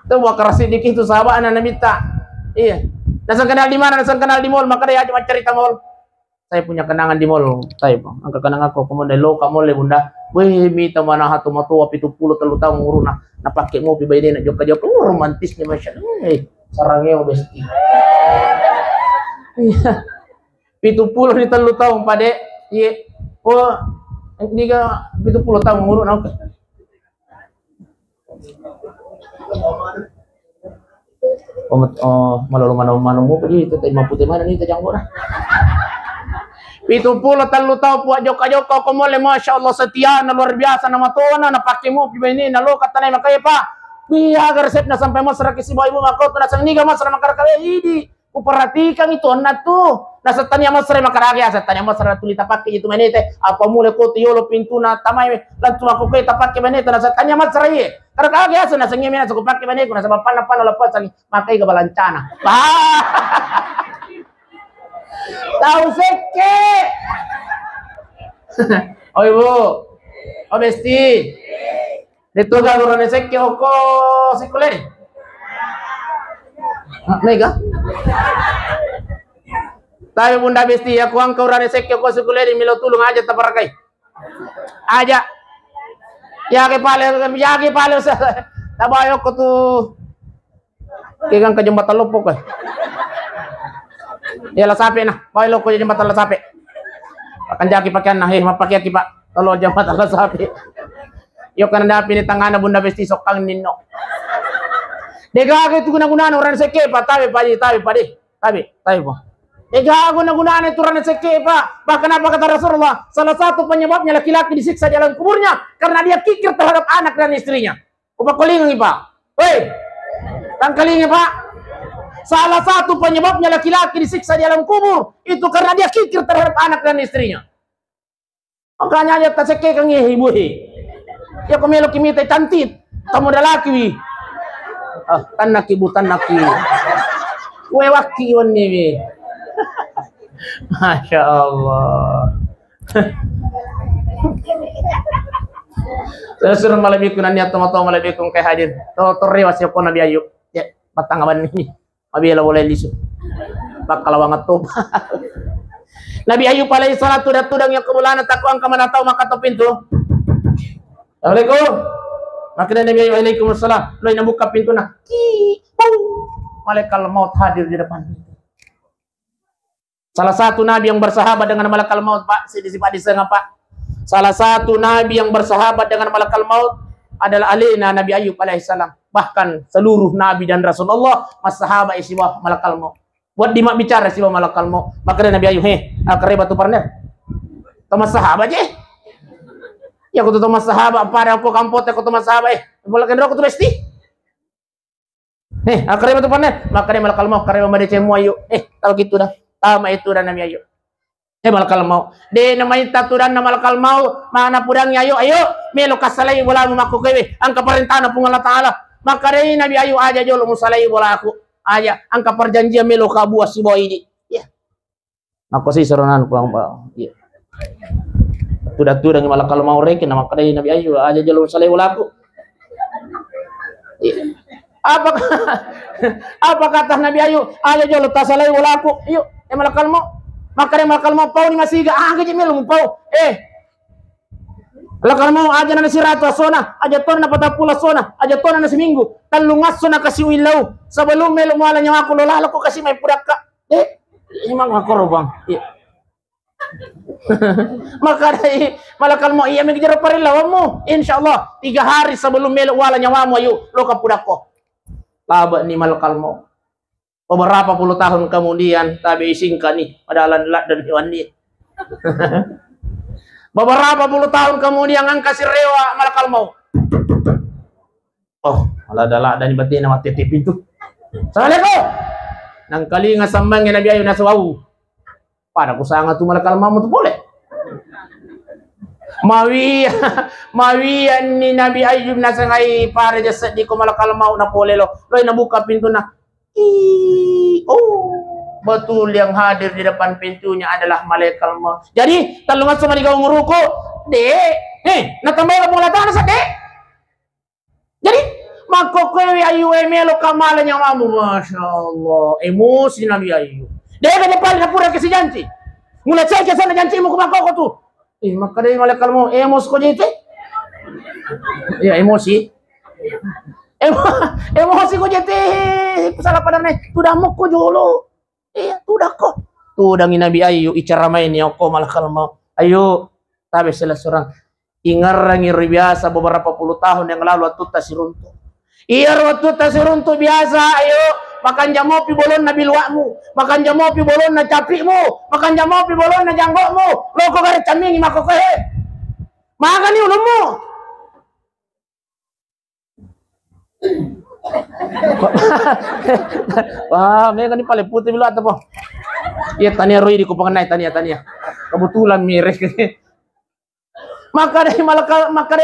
Tuh Abu Bakar Siddiq itu sahabat anak Nabi ta. Iya. Nasan kenal di mana? Nasan kenal di mall, maka dia cuma cerita mall. saya punya kenangan di mall. Saya angka kenangan aku kemudian lo kamu le bunda. Wih mita mana hatu matua 70 tahun nguruna. Na pakai mau pi bayde na joka-joka romantisnya masya Allah. Sarangnya besti. Iya. 70 ni 3 tahun pade. Iya. Oh ini ka 70 tahun nguruna. Oh, malu mo pergi itu tema putih mana nih tajang bola. 70 tahu puak joka-joka komole masya Allah setia na luar biasa nama tona na pakai mo ini na lo kata na makaya pa. Biar resep na sampai masra kisi ibu makot na sang niga masra makar kaya ini. Kuperhatikan itu anak tuh. Na setanya masra makaragya setanya masra tulita pakai itu menete apa mule ko tiyolo pintu na tamay lantu ako kay tapak menete na setanya masra ye. Karena kagak ya, nasa ngemi nasa kupak kibane ko nasa papan lepas lagi makai ke balancana. Tahu seke. Oh ibu, oh besti. Dito ka kurang seke oko sikule. Mega. Tapi bunda besti aku ang kurang seke oko sikule di milo tulung aja taparakai. Aja. Yaki pale sa tabayo ko tu kigang ka jembatan lopo ko. Ya la sapi na, bayo ko jembatan la sapi. Akan jaki pakyan na mapakyat ki pa tolo jembatan la sapi. Yo kan dapi ni tangana bunda besti sokang ninno. Dega ke tu guna-guna orang seke pa tabi po. Ega guna-gunaan itu orang seke pak. Bahkan apa kata Rasulullah? Salah satu penyebabnya laki-laki disiksa di alam kuburnya karena dia kikir terhadap anak dan istrinya. Upak kelingi pak. Hei, tangkalingi pak. Salah satu penyebabnya laki-laki disiksa di alam kubur itu karena dia kikir terhadap anak dan istrinya. Makanya dia tak seke kang ibu he. Ya komelo kimita cantik. Kamu dah laki. Tanak ibu tanak. Kue waki wani. Masya Allah. Saya suruh malabikun niat tomato malabikun kayak hadir. Totor rewas ya Nabi Ayub. Ya batang aban ini. Abi la boleh lisu. Bakal wangat tuh. Nabi Ayub alaihi salatu datudang yang kebulan takwa ang kamana tahu maka to pintu. Assalamualaikum. Maka Nabi Ayub Waalaikumsalam. Lo yang buka pintu nah. Malaikat maut hadir di depan pintu. Salah satu nabi yang bersahabat dengan malaikat maut, Pak, sifat disengah, Pak. Salah satu nabi yang bersahabat dengan malaikat maut adalah alina Nabi Ayub alaihissalam. Bahkan seluruh nabi dan Rasulullah masahabat isiwah malaikat maut. Buat dimak bicara isiwah malaikat maut. Maka Nabi Ayub, akare batu partner. Thomas sahabat je. Ya aku tuh Thomas sahabat, pada aku kampot aku Thomas sahabat boleh kendro aku tuh besti. Akare batu partner. Maka dia malaikat maut akare made cemu Ayub. Kalau gitu dah. Tama itu dan Nabi Ayub. Malakal mau. De namanya taturan na malakal mau. Mana pudangnya ayo melo kasalay wala mo makukewe. Ang kaparintana pong Allah Ta'ala. Maka rin Nabi Ayub aja jolo musalay wala ako. Aja ang kaparjanjian melo kabuas si boy di. Ya. Ako si soronan ko ang ba. Ya. Tudang malakal mau rekin na maka rin Nabi Ayub aja jolo musalay wala ako. Ya. Apa kata Nabi Ayub? Aja jolo tasalay wala ako. Iyo. Malakal mo, makanya malakal mo pau ni masiga, gaji melo mo pau, malakal mo aja na si Ratu Asona, aja ton na patapula Sona, aja ton na si Minggu, talungas na kasi wilaw, sa balong melo mo ala niya ako lolala ko kasi may pudak ka, imang ako bang, makanya malakal mo iya may gijara pa rin lawan mo, insyaallah 3 hari sebelum melo wala niya mo ayo lo ka pudak ko, laba ni malakal mo. Beberapa puluh tahun kemudian tabi singkan nih padahal lak dan hewan nih. Beberapa puluh tahun kemudian angka si rewa malakal mau. Oh, malah dalak dan ibati nama titip itu. Assalamualaikum. Nang kali ngasambang Nabi Ayub nasawau. Pada ku sangat tu malakal mau tu boleh. Mawiyan ni Nabi Ayub nasangai para jasad di ko malakal mau na boleh lo. Lo nabuka pintu na. Betul yang hadir di depan pintunya adalah malaikat maut. Jadi talungan sama digaw nguruko, natambay ka mula tayo sa Jadi magkukwewe ayu melo kamala niya mamu, masya Allah, emosi Nabi Ayub. Dek ka depan na pura kasi janji. Mulai cek sana janji mo kumako ko tu. Maka dari malakal mo emos ko dito. Ya emosi. Emosi ko dito. Salah pada nih. Tudah mo ko jolo. Iya, tudah ko. Tudah nginabi ayo icaramay niya ko malakal mo. Ayo, tabi sila surang. Ingarang iri biasa beberapa puluh tahun yang lalu atau tasiruntu. Iya waktu tasiruntu biasa, ayo makan jamu pi bolon na bilwakmu, makan jamu pi bolon na capikmu, makan jamu pi bolon na janggokmu. Lo kok gare camingi mako kohe. Makan ni ulummu. Wah, mereka ni paling putih bilu atau apa? Iya tania Roy di kupangan tania. Kebetulan mirip. Maka dari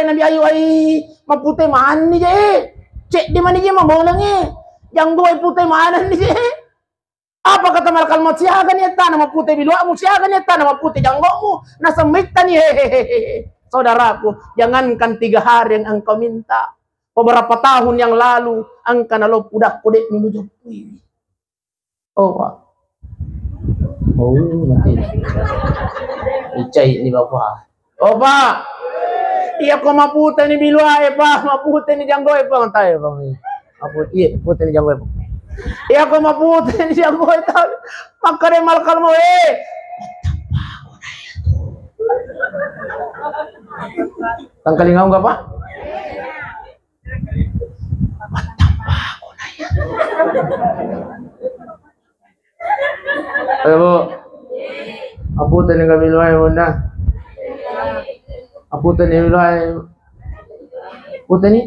Nabi Ayu ai maputih mana ni je? Cek di mana je mabolangi? Yang dua putih mana ni je? Apa kata malakal maut siaga ni tanah maputih biluamu siaga ni tanah maputih janggokmu nasamitan ni hehehe. Saudaraku, jangankan 3 hari yang engkau minta, beberapa tahun yang lalu engkau nalo pudak kodek menuju pui. Oh, Pak. Oh, mati. Icai ni bapak. Oh Pak, iya kok maputa ni bilua Pak, maputa ni janggo Pak, mantai Pak. Iya, maputa ni janggo Pak. Iya kok maputa ni janggo Pak, makare malakal mo Tangkalingaw enggak Pak? Ayo Bu, maputa ni kabilua Bunda. Aputan ni wilayah Aputan ni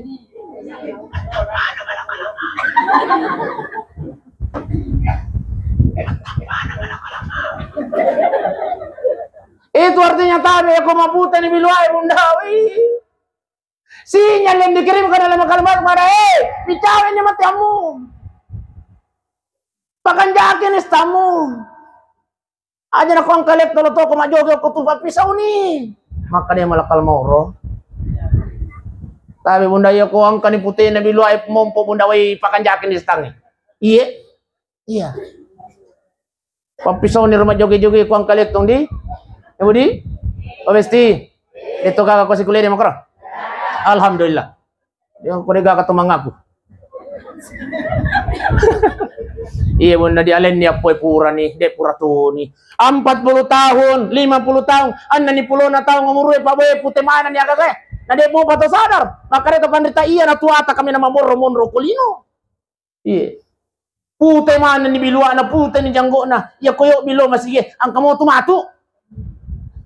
itu artinya tabi aku maputan ni wilayah Bunda. Sinyal yang dikirimkan dalam kalimat kepada bicawin ni matiamu pakan jakin istamu aja nak kong kalek tolo to ko majoge ko tufa pisau ni. Maka dia malakal mauro. Tapi Bunda ya ko ang kaniputi na bilu ay mompo Bunda way pakanjakin di stang. Iya. Pampisaw ni rumah jogi-jogi ko ang kalektong di. Ibu di? Pabesti. Ito kakak ko si kulay ni makro. Alhamdulillah. Yung kuriga ka tumangaku. Iya Bunda di alen niya po pura ni, de pura to ni. 40 tahun, 50 tahun, an ni 10 na tahun ngumuruy pa boy puti mana niya kagay. Na de mo pa to sadar. Makare to pandita iya na tuata kami na mamorro monro kulino. Iya. Puti mana ni bilua na puti ni janggo na. Iya koyo bilo masige ang kamo tumatu.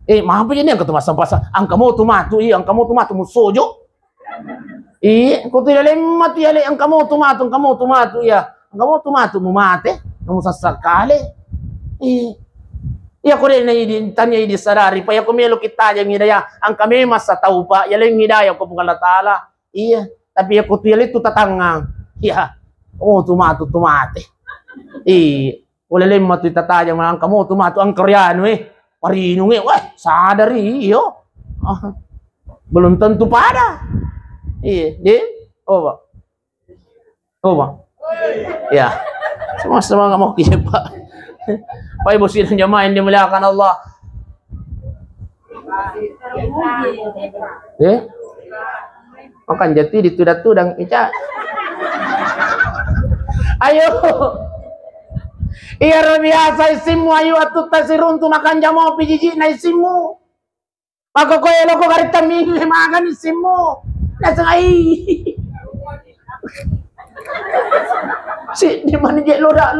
Maaf pa yan ang katumasampasa. Ang kamo tumatu, ang kamo tumatu musojo. Kung tilalim matiyali ang kamo tumatu ya. Ang kamo tumatu mumate, nung sasakali. Iya ko rin na tanya di sarari pa ya kumelo kita yang hidaya ang kami mas sa taupa yaling hidaya ko pungalatala. Iya, tapi ako tiyali tu tatangang. Iya. Tumate. Ulilim matu tataya ang kamo tumatu ang koreano Parinong wah, sadar iyo. Belum tentu pada. Iya, Pak. Pak. Ya. Sama-sama nggak mau kisah Pak. Pak Ibu sidang jamaah yang dimuliakan Allah. Makan jati ditudang ica. Ayo. Iya biasa isimu ayu atut tasirun tu makan jamu pijiji na isimu. Maka ko elo ko garita mingi makan isimu. Nasangai. Si di mana je loda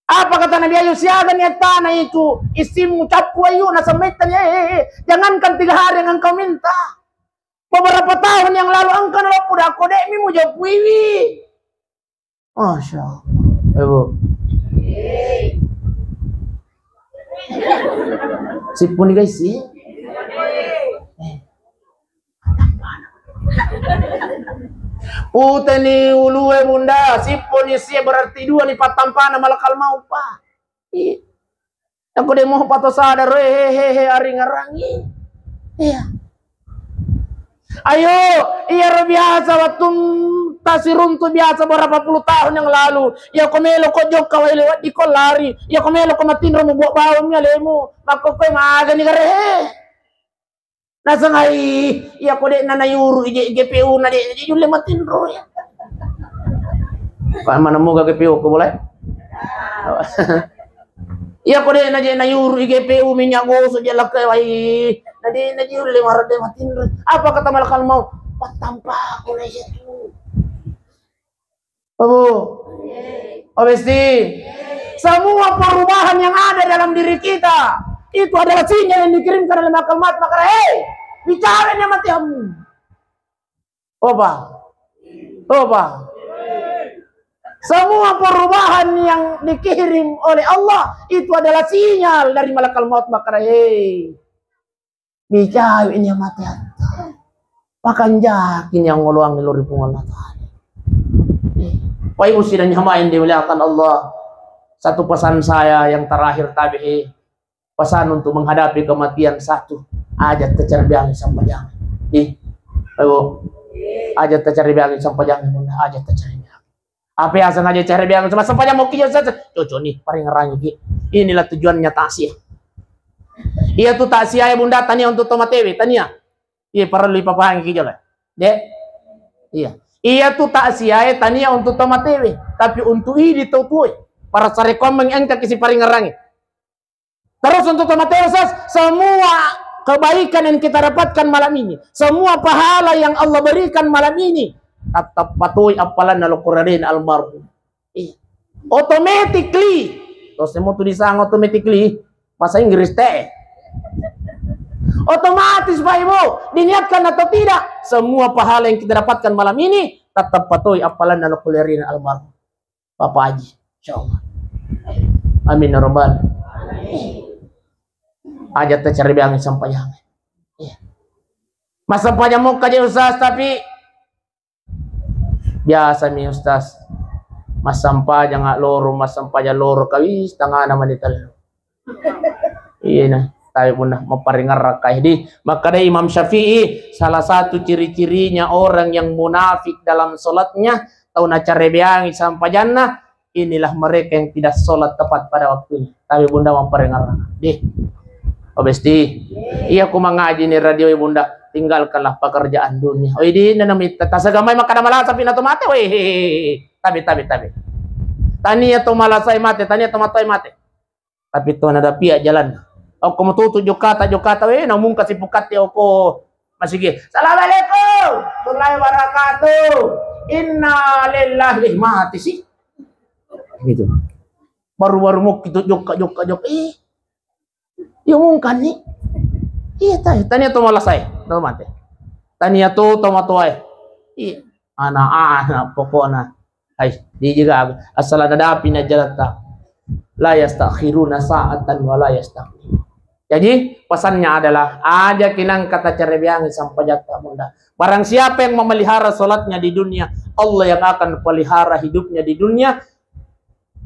Apa kata Nabi Ayu siaga ni tanah itu isimu capu ayu nasametan jangankan 3 hari yang engkau minta. Beberapa tahun yang lalu engkau lo pudah kodek mi mu japuiwi. Masya Allah. Ibu. Sipun guys sih. Puta ni ulu Bunda, sipun isi berarti 2 ni patampana malakal mau pa. Aku demo pato sadar aring arangi. Iya. Ayo, iya biasa waktu si runtuh biasa berapa puluh tahun yang lalu. Ya komelo ko jok kawai lewat di kolari. Ya komelo ko matinro mo buat bawangnya lemu. Mako ko maaga ni kare. Nasangai ya ko de nanayuru GPU na de yule matinro ya. Kaya mana mo GPU ko boleh? Ya ko de na yuru GPU minyak goso je lakai wai. Na de yule marade matinro. Apa kata malakal mau? Patampa ko na siya. Obesti, semua perubahan yang ada dalam diri kita itu adalah sinyal yang dikirimkan oleh akal mat. Maka bicara nya mati kamu. Oba. Semua perubahan yang dikirim oleh Allah itu adalah sinyal dari malakal maut. Maka bicara nya mati anta. Pakan jakin yang ngoluang niluri pungal mata. Wahai muslim dan jamaah yang dimuliakan Allah, satu pesan saya yang terakhir tabi'i, pesan untuk menghadapi kematian satu, ajat tercerbiang sampai jangan. Ayo, ajat tercerbiang sampai jangan, ajat tercerbiang. Apa yang sengaja cerbiang cuma sampai jangan mau kijau saja. Cocok nih, paling ngerangi. Inilah tujuannya taksiyah. Iya tuh taksiyah ya bunda, tania untuk tomatewi, tania. Iya perlu dipapahami kijau lah. Dek, iya. Iya tuh taksiyah tania untuk tomatewe, tapi untuk ini tutui para sarekom mengangkat kisi paling ngerangi. Terus untuk tomatewe semua kebaikan yang kita dapatkan malam ini, semua pahala yang Allah berikan malam ini, tetap patuhi apalan al-Qur'an almarhum. Automatically, terus mau tulisan automatically bahasa Inggris teh. Otomatis Pak Ibu, diniatkan atau tidak, semua pahala yang kita dapatkan malam ini tetap patuhi apalan al-Qur'an almarhum Bapak Haji, insyaallah. Amin ya rabbal ajat tercari biang sampai yang. Masa sampahnya mau kaji Ustaz, tapi biasa nih Ustaz. Mas sampah jangan loro, mas sampah jangan loro kawis tengah nama dital. Iya nah. Tapi pun memperingkat kaidi. Maka dari Imam Syafi'i, salah satu ciri-cirinya orang yang munafik dalam solatnya, tahu acara biang sampai jannah, inilah mereka yang tidak solat tepat pada waktunya. Tapi bunda memperingkat. Obesti, iya aku mengaji nih radio bunda, tinggalkanlah pekerjaan dunia. Oh ini nanamit tasagamay makana malasa pinato mate, weh. Tabi. Tania to malasay mate, tania to matoy mate. Tapi to nada pia jalan. Ako matuto jokata namun kasi pukati ako masige. Assalamualaikum warahmatullahi wabarakatuh. Inna lillahi mati sih. Gitu. Baru-baru mau kita jok. Yung kan ni. Iya tanya to malasay. To mate. Tanya to tomatoy. Iya. Ana pokoknya. Ay, di juga asal ada api na jalata. La yastakhiruna sa'atan wa la yastaqdimun. Jadi pesannya adalah aja kinang kata cerebiang sampai jatuh bunda. Barang siapa yang memelihara solatnya di dunia, Allah yang akan pelihara hidupnya di dunia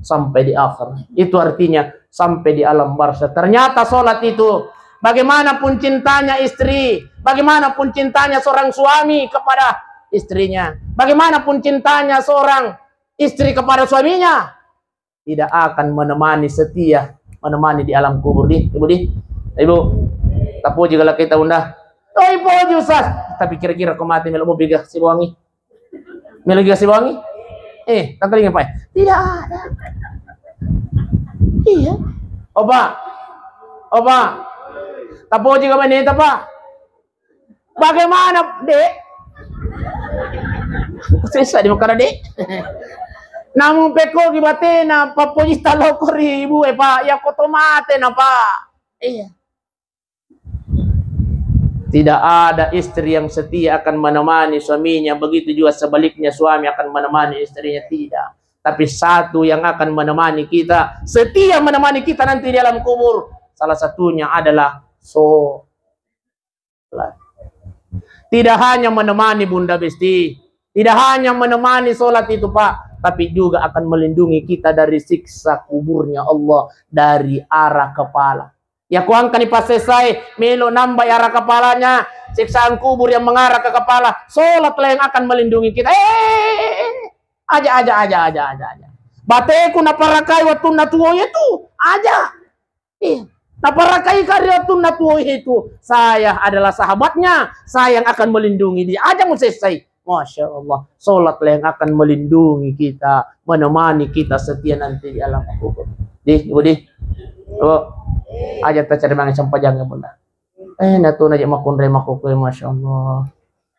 sampai di akhir. Itu artinya sampai di alam barzah. Ternyata solat itu, bagaimanapun cintanya istri, bagaimanapun cintanya seorang suami kepada istrinya, bagaimanapun cintanya seorang istri kepada suaminya, tidak akan menemani setia, menemani di alam kubur. Ibu, tapo juga kita unda. Oh ibu aja Ustaz. Tapi kira-kira kemati melo mau biga si wangi. Melo biga si wangi? Tanggalin apa? Tidak ada. Iya. Oba. Tapo juga menita Pak. Bagaimana, Dek? Sesa di makara Dek. Namun peko gibate na papojista lokori ibu Pak, ya kotomate na Pak. Iya. Tidak ada istri yang setia akan menemani suaminya, begitu juga sebaliknya suami akan menemani istrinya, tidak. Tapi satu yang akan menemani kita, setia menemani kita nanti di alam kubur, salah satunya adalah sholat. Tidak hanya menemani Bunda Besti, tidak hanya menemani sholat itu Pak, tapi juga akan melindungi kita dari siksa kuburnya Allah dari arah kepala. Ya kuangkan pas selesai melo nambah arah kepalanya, siksaan kubur yang mengarah ke kepala, sholatlah yang akan melindungi kita. Aja. Bateku naparakai waktu natuo itu. Aja. Naparakai karya waktu natuo itu. Saya adalah sahabatnya. Saya yang akan melindungi dia. Aja mau selesai. Masya Allah. Sholatlah yang akan melindungi kita. Menemani kita setia nanti di alam kubur. Aja tak cari mangan sampai jangan bunda. Natu aja makun rema koko, masya Allah.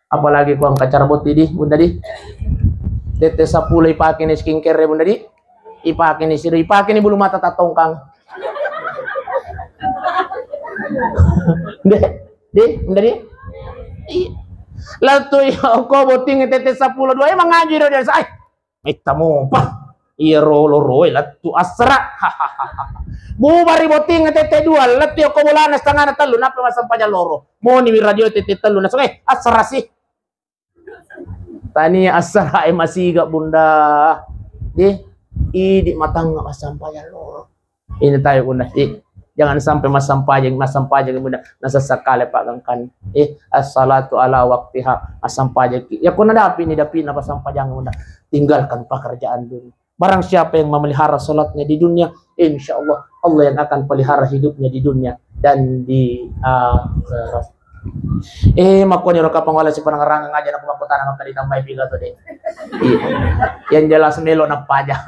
Apalagi ku angkat cara boti di bunda di. Tete 10 ipakin skincare bunda di. Ipakin siri, ipakin bulu mata tatongkang. Bunda di. Lalu aku boting tete 10 dua emang ngaji dia say. Itamu pa. Iya rolo latu asra. Bubari boting tete 2 latu aku bulana setengah telu napa masam paja loro. Mau ni radio tete telu na okay asra sih. Tani asra masih gak bunda. Di matang nggak masam paja loro. Ini tayo bunda. Jangan sampai masam paja bunda. Nasa sakale pagangkan. As-salatu ala waqtiha masam paja. Ya kuna dapi na masam paja bunda. Tinggalkan pekerjaan dulu. Barang siapa yang memelihara salatnya di dunia, insya Allah Allah yang akan pelihara hidupnya di dunia dan di akhirat. Makanya roka pangwala si panangarangan aja na kumakutan na makalitan may bigato deh. Yang jelas melo na paja.